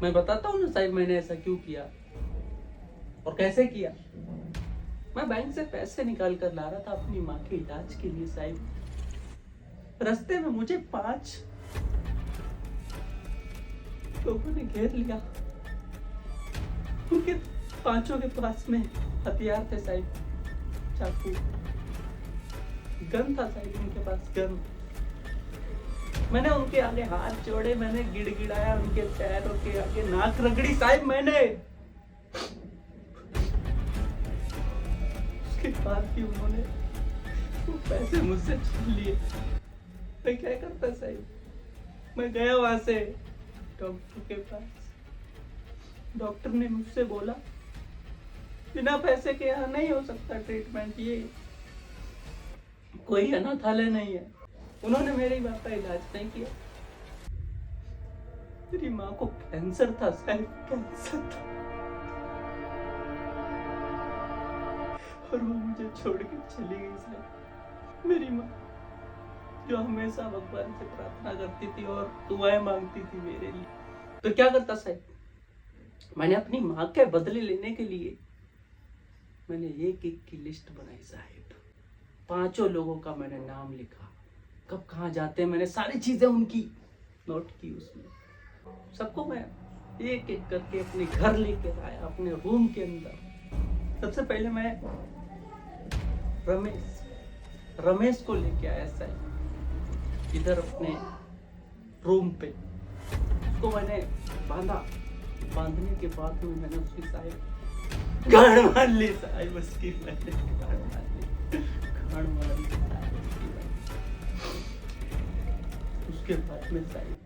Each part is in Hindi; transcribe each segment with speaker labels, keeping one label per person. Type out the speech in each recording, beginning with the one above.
Speaker 1: मैं बताता हूँ ना साहिब मैंने ऐसा क्यों किया और कैसे किया। मैं बैंक से पैसे निकाल कर ला रहा था अपनी माँ के इलाज के लिए साहिब। रास्ते में मुझे 5 लोगों ने घेर लिया। उनके 5 के पास में हथियार थे साहिब, चाकू, गन था साहिब उनके पास, गन। मैंने उनके आगे हाथ जोड़े, मैंने गिड़गिड़ाया उनके पैरों के आगे, नाक रगड़ी साहिब मैंने। उसके बाद भी उन्होंने वो पैसे मुझसे छीन लिए। मैं क्या करता साहिब, मैं गया वहां से डॉक्टर के पास। डॉक्टर ने मुझसे बोला बिना पैसे के यहाँ नहीं हो सकता ट्रीटमेंट, ये कोई अनाथालय नहीं है। उन्होंने मेरी माँ का इलाज नहीं किया। मेरी माँ को कैंसर था साहिब, कैंसर था, और वो मुझे छोड़ के चली गई साहिब। मेरी माँ जो हमेशा भगवान से प्रार्थना करती थी और दुआएं मांगती थी मेरे लिए। तो क्या करता साहिब, मैंने अपनी माँ के बदले लेने के लिए मैंने एक एक की लिस्ट बनाई साहिब। 5 लोगों का मैंने नाम लिखा, कब कहाँ जाते हैं, मैंने सारी चीजें उनकी नोट की उसमें। सबको मैं एक एक करके अपने घर लेके आया, अपने रूम के अंदर। सबसे पहले मैं रमेश को लेके आया साहिब इधर अपने रूम पे। उसको मैंने बांधने के बाद में मैंने उसकी साहिब गाड़ मार ली साहिब, उसकी मैंने गाड़ मारी साहिब उसकी। उसके बाद में साहिब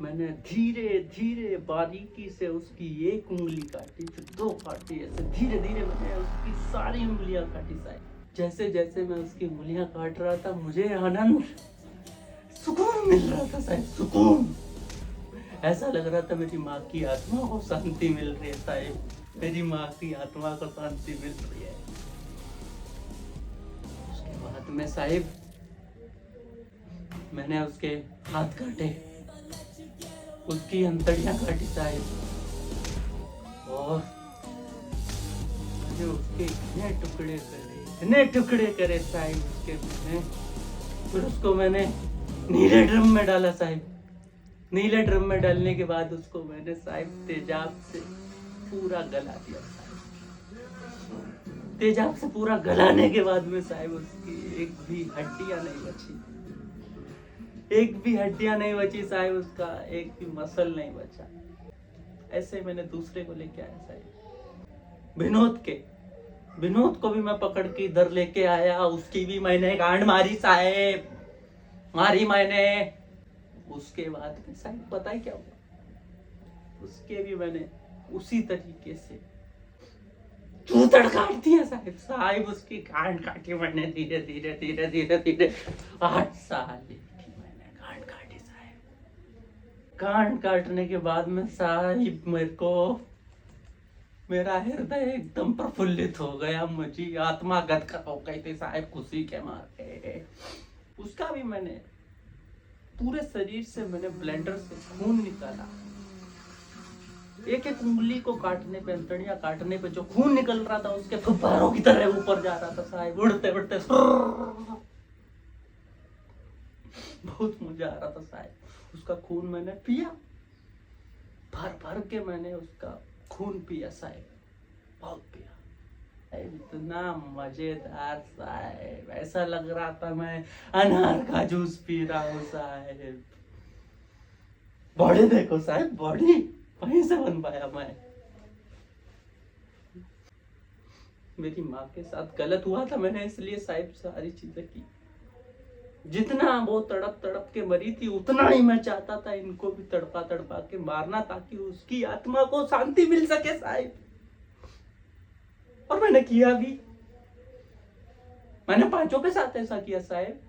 Speaker 1: मैंने धीरे धीरे बारीकी से उसकी एक उंगली काटी, फिर 2 काटी, ऐसे धीरे धीरे मैंने उसकी सारी उंगलियां काटी साहिब। जैसे जैसे मैं उसकी उंगलियां काट रहा था मुझे आनंद, सुकून मिल रहा था साहिब, सुकून। ऐसा लग रहा था मेरी माँ की आत्मा को शांति मिल रही है साहिब, मेरी माँ की आत्मा को शांति मिल रही है। उसके बाद में साहिब मैंने उसके हाथ काटे, उसकी अंतड़ियां काटी साहिब, और मैंने उसके इतने टुकड़े करे साहिब उसके मैंने। फिर उसको मैंने नीले ड्रम में डाला साहिब। नीले ड्रम में डालने के बाद उसको मैंने साहिब तेजाब से पूरा गला दिया साहिब। तेजाब से पूरा गलाने के बाद में साहिब उसकी एक भी हड्डियां नहीं बची, एक भी हड्डियां नहीं बची साहिब, उसका एक भी मसल नहीं बचा। ऐसे मैंने दूसरे को लेके आया साहिब, विनोद को भी मैं पकड़ के इधर लेके आया। उसकी भी मैंने गांड मारी साहिब, मारी मैंने। उसके बाद में साहिब पता है क्या हुआ, उसके भी मैंने उसी तरीके से चूतड़ काट दिया साहिब। उसकी गांड काटी मैंने धीरे धीरे धीरे धीरे धीरे। 8 साल की मैंने गांड काटी साहिब। गांड काटने के बाद में साहिब मेरे को मेरा हृदय एकदम प्रफुल्लित हो गया, मुझे आत्मा गदगद हो गई थी साहिब खुशी के मारे। उसका भी मैंने पूरे शरीर से मैंने ब्लेंडर से खून निकाला। एक एक उंगली को काटने पे, अंतड़ियां काटने पे जो खून निकल रहा था उसके फुब्बारों की तरह ऊपर जा रहा था साहिब, उड़ते उड़ते। बहुत मजा आ रहा था साहिब। उसका खून मैंने पिया, भर भर के मैंने उसका खून पिया साहिब, बहुत पिया। इतना मजेदार साहिब, ऐसा लग रहा था मैं अनार का जूस पी रहा हूँ साहिब। बॉडी देखो साहिब, बॉडी वहीं से बन पाया मैं। मेरी माँ के साथ गलत हुआ था, मैंने इसलिए साहिब सारी चीजें की। जितना वो तड़प तड़प के मरी थी उतना ही मैं चाहता था इनको भी तड़पा तड़पा के मारना, ताकि उसकी आत्मा को शांति मिल सके साहिब। और मैंने किया भी, मैंने 5 के साथ ऐसा किया साहिब।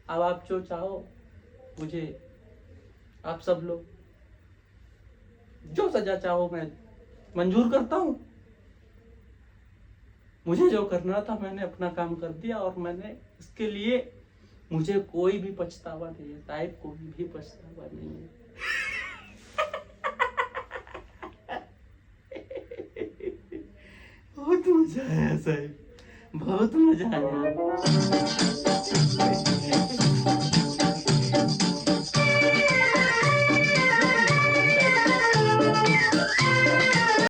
Speaker 1: अब आप जो चाहो मुझे, आप सब लोग जो सजा चाहो मैं मंजूर करता हूं। मुझे जो करना था मैंने अपना काम कर दिया, और मैंने इसके लिए मुझे कोई भी पछतावा नहीं है साहिब, कोई भी पछतावा नहीं है। बहुत मजा आया साहिब, बहुत मजा आया।